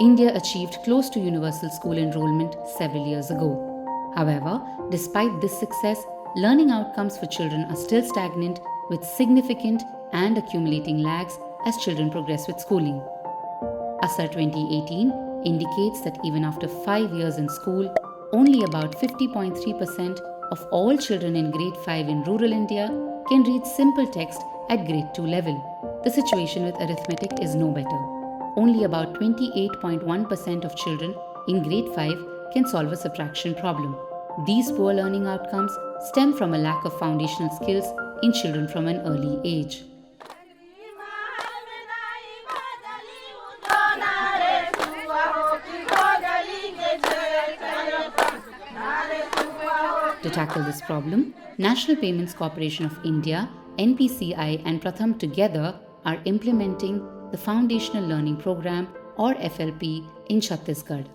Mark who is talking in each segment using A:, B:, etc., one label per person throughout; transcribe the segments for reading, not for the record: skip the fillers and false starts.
A: India achieved close to universal school enrollment several years ago. However, despite this success, learning outcomes for children are still stagnant with significant and accumulating lags as children progress with schooling. ASAR 2018 indicates that even after 5 years in school, only about 50.3% of all children in grade 5 in rural India can read simple text at grade 2 level. The situation with arithmetic is no better. Only about 28.1% of children in grade 5 can solve a subtraction problem. These poor learning outcomes stem from a lack of foundational skills in children from an early age. To tackle this problem, National Payments Corporation of India, NPCI and Pratham together are implementing the Foundational Learning Program or FLP in Chhattisgarh.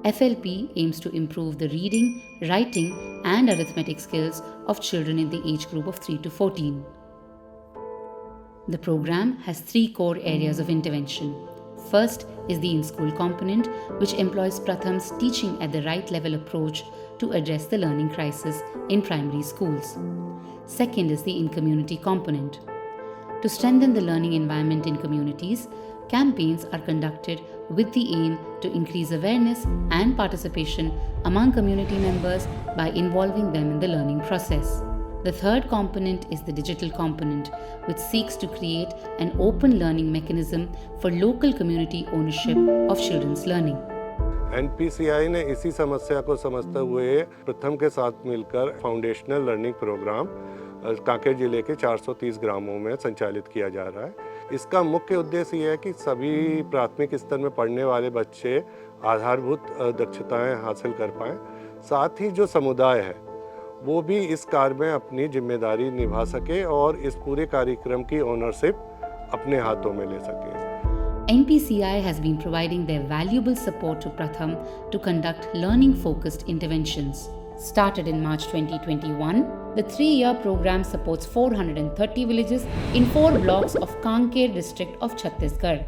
A: FLP aims to improve the reading, writing and arithmetic skills of children in the age group of 3 to 14. The program has 3 core areas of intervention. First is the in-school component, which employs Pratham's teaching at the right level approach to address the learning crisis in primary schools. Second is the in-community component. To strengthen the learning environment in communities, campaigns are conducted with the aim to increase awareness and participation among community members by involving them in the learning process. The third component is the digital component, which seeks to create an open learning mechanism for local community ownership of children's learning.
B: NPCI ने इसी समस्या को समझते हुए प्रथम के साथ मिलकर फाउंडेशनल लर्निंग प्रोग्राम कांकेर जिले के 430 ग्रामों में संचालित किया जा रहा है। इसका मुख्य उद्देश्य ये है कि सभी प्राथमिक स्तर में पढ़ने वाले बच्चे आधारभूत दक्षताएं हासिल कर पाएं, साथ ही जो समुदाय है वो भी इस कार्य में अपनी जिम्मेदारी निभा सके और इस पूरे कार्यक्रम की ओनरशिप अपने हाथों में ले सके।
A: NPCI has been providing their valuable support to Pratham to conduct learning-focused interventions. Started in March 2021, the 3-year program supports 430 villages in 4 blocks of Kanker district of Chhattisgarh.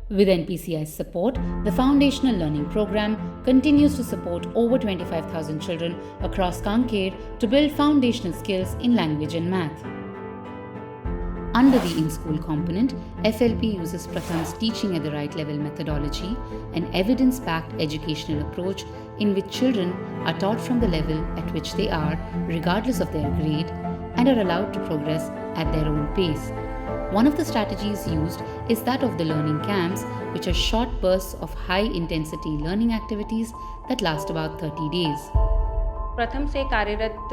A: With NPCI's support, the Foundational Learning Program continues to support over 25,000 children across Kanker to build foundational skills in language and math. Under the in-school component, FLP uses Pratham's teaching at the right level methodology, an evidence-backed educational approach in which children are taught from the level at which they are, regardless of their grade, and are allowed to progress at their own pace. One of the strategies used is that of the learning camps, which are short bursts of high-intensity learning activities that last about 30 days.
C: प्रथम से कार्यरत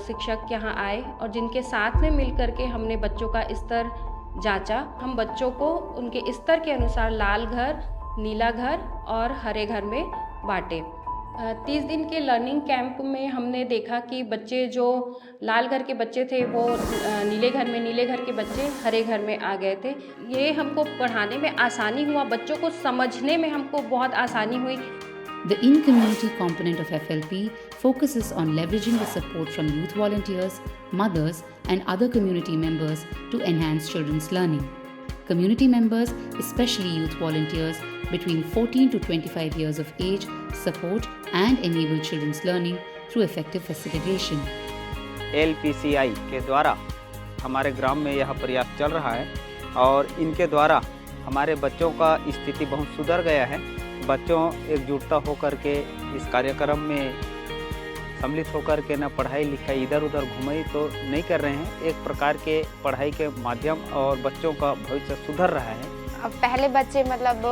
C: शिक्षक यहाँ आए और जिनके साथ में मिलकर के हमने बच्चों का स्तर जांचा। हम बच्चों को उनके स्तर के अनुसार लाल घर, नीला घर और हरे घर में बांटे। 30 दिन के लर्निंग कैंप में हमने देखा कि बच्चे जो लाल घर के बच्चे थे वो नीले घर में, नीले घर के बच्चे हरे घर में आ गए थे। ये हमको पढ़ाने में आसानी हुआ, बच्चों को समझने में हमको बहुत आसानी हुई।
A: The in-community component of FLP focuses on leveraging the support from youth volunteers, mothers, and other community members to enhance children's learning. Community members, especially youth volunteers between 14 to 25 years of age, support and enable children's learning through effective facilitation.
D: LPCI के द्वारा हमारे ग्राम में यह प्रयास चल रहा है और इनके द्वारा हमारे बच्चों का स्थिति बहुत सुधर गया है। बच्चों एकजुटता होकर के इस कार्यक्रम में सम्मिलित होकर के न पढ़ाई लिखाई इधर उधर घुमाई तो नहीं कर रहे हैं, एक प्रकार के पढ़ाई के माध्यम और बच्चों का भविष्य सुधर रहा है।
E: अब पहले बच्चे मतलब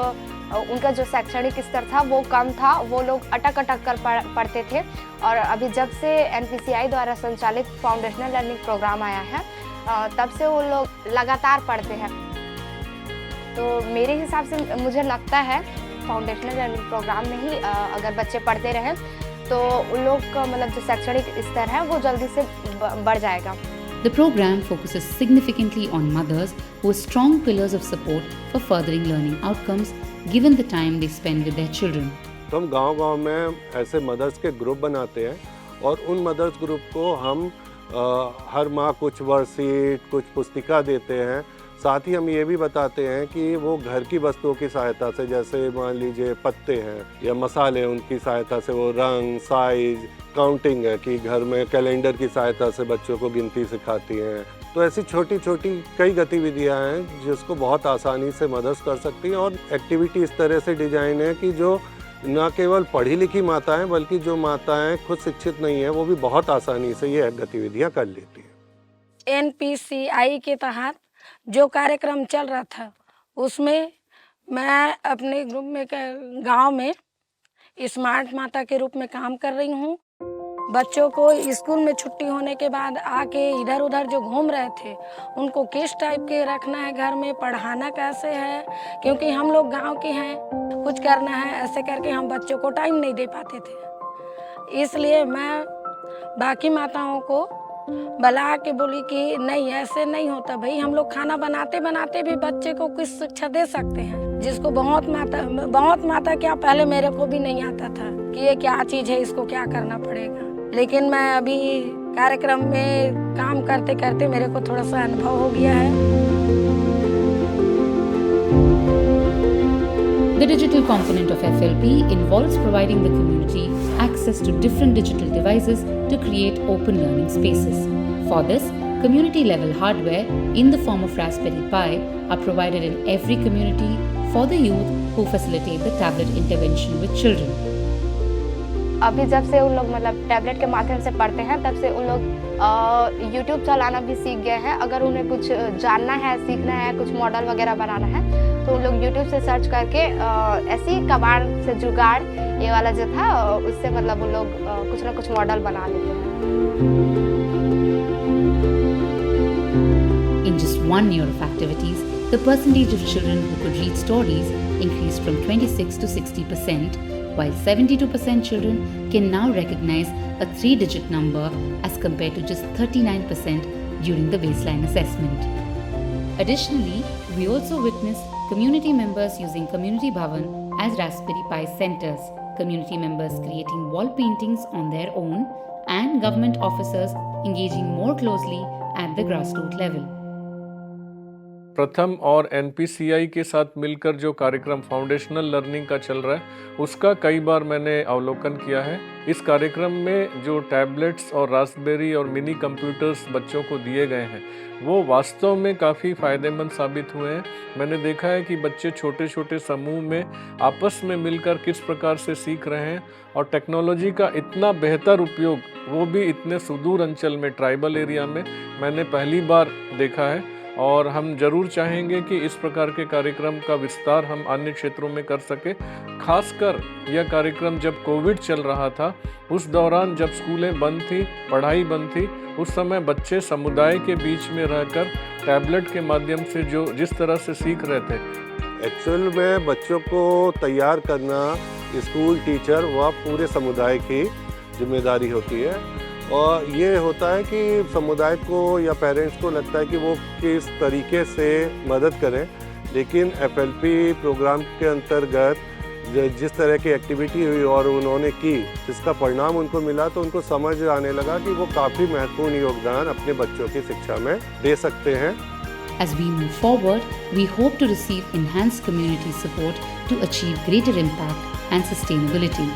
E: उनका जो शैक्षणिक स्तर था वो कम था, वो लोग अटक कर पढ़ते थे और अभी जब से NPCI द्वारा संचालित फाउंडेशनल लर्निंग प्रोग्राम आया है तब से वो लोग लगातार पढ़ते हैं। तो मेरे हिसाब से मुझे लगता है फाउंडेशनल लर्निंग प्रोग्राम में ही अगर बच्चे पढ़ते रहें तो उन लोग का मतलब जो शैक्षणिक स्तर है वो जल्दी से बढ़ जाएगा।
A: The program focuses significantly on mothers who are strong pillars of support for furthering learning outcomes given the time they spend with their children.
B: तो हम गांव-गांव में ऐसे मदर्स के ग्रुप बनाते हैं और उन मदर्स ग्रुप को हम हर माह कुछ वर्कशीट, कुछ पुस्तिका देते हैं साथ ही हम ये भी बताते हैं कि वो घर की वस्तुओं की सहायता से, जैसे मान लीजिए पत्ते हैं या मसाले, उनकी सहायता से वो रंग, साइज, काउंटिंग है कि घर में कैलेंडर की सहायता से बच्चों को गिनती सिखाती हैं। तो ऐसी छोटी छोटी कई गतिविधियां हैं जिसको बहुत आसानी से मदद कर सकती हैं, और एक्टिविटी इस तरह से डिजाइन है कि जो न केवल पढ़ी लिखी माताएं बल्कि जो माताएं खुद शिक्षित नहीं है वो भी बहुत आसानी से ये गतिविधियां कर लेती हैं।
F: NPCI के तहत जो कार्यक्रम चल रहा था उसमें मैं अपने ग्रुप में गांव में स्मार्ट माता के रूप में काम कर रही हूं। बच्चों को स्कूल में छुट्टी होने के बाद आके इधर उधर जो घूम रहे थे उनको किस टाइप के रखना है, घर में पढ़ाना कैसे है, क्योंकि हम लोग गांव के हैं, कुछ करना है, ऐसे करके हम बच्चों को टाइम नहीं दे पाते थे। इसलिए मैं बाकी माताओं को बुला के बोली कि नहीं ऐसे नहीं होता भाई, हम लोग खाना बनाते बनाते भी बच्चे को कुछ शिक्षा दे सकते हैं, जिसको बहुत माता क्या पहले मेरे को भी नहीं आता था कि ये क्या चीज़ है, इसको क्या करना पड़ेगा। लेकिन मैं अभी कार्यक्रम में काम करते करते मेरे को थोड़ा सा अनुभव हो गया है।
A: The digital component of FLP involves providing the community access to different digital devices to create open learning spaces. For this, community-level hardware in the form of Raspberry Pi are provided in every community for the youth who facilitate the tablet intervention with children.
E: अभी जब से उन लोग मतलब tablet के माध्यम से पढ़ते हैं तब से उन लोग यूट्यूब चलाना भी सीख गए हैं। अगर उन्हें कुछ जानना है, सीखना है, कुछ मॉडल वगैरह बनाना है तो उन लोग यूट्यूब से सर्च करके ऐसे ही कबाड़ से जुगाड़ ये वाला जो था उससे मतलब उन लोग कुछ ना कुछ मॉडल बना लेते हैं।
A: In just 1 year of activities, the percentage of children who could read stories increased from 26 to 60%, while 72% children can now recognize a 3-digit number as compared to just 39% during the baseline assessment. Additionally, we also witnessed community members using Community Bhavan as Raspberry Pi centers, community members creating wall paintings on their own, and government officers engaging more closely at the grassroots level.
G: प्रथम और NPCI के साथ मिलकर जो कार्यक्रम foundational learning का चल रहा है उसका कई बार मैंने अवलोकन किया है। इस कार्यक्रम में जो टैबलेट्स और रास्पबेरी और मिनी कंप्यूटर्स बच्चों को दिए गए हैं वो वास्तव में काफ़ी फ़ायदेमंद साबित हुए हैं। मैंने देखा है कि बच्चे छोटे छोटे समूह में आपस में मिलकर किस प्रकार से सीख रहे हैं, और टेक्नोलॉजी का इतना बेहतर उपयोग वो भी इतने सुदूर अंचल में, ट्राइबल एरिया में मैंने पहली बार देखा है। और हम जरूर चाहेंगे कि इस प्रकार के कार्यक्रम का विस्तार हम अन्य क्षेत्रों में कर सके। खासकर यह कार्यक्रम जब कोविड चल रहा था उस दौरान, जब स्कूलें बंद थी, पढ़ाई बंद थी, उस समय बच्चे समुदाय के बीच में रहकर टैबलेट के माध्यम से जिस तरह से सीख रहे थे।
B: एक्चुअल में बच्चों को तैयार करना स्कूल, टीचर व पूरे समुदाय की जिम्मेदारी होती है, और ये होता है कि समुदाय को या पेरेंट्स को लगता है कि वो किस तरीके से मदद करें, लेकिन FLP प्रोग्राम के अंतर्गत जिस तरह की एक्टिविटी हुई और उन्होंने की, जिसका परिणाम उनको मिला, तो उनको समझ आने लगा कि वो काफ़ी महत्वपूर्ण योगदान अपने बच्चों की शिक्षा में दे सकते हैं।
A: As we move forward, we hope to receive enhanced community support to achieve greater impact and sustainability.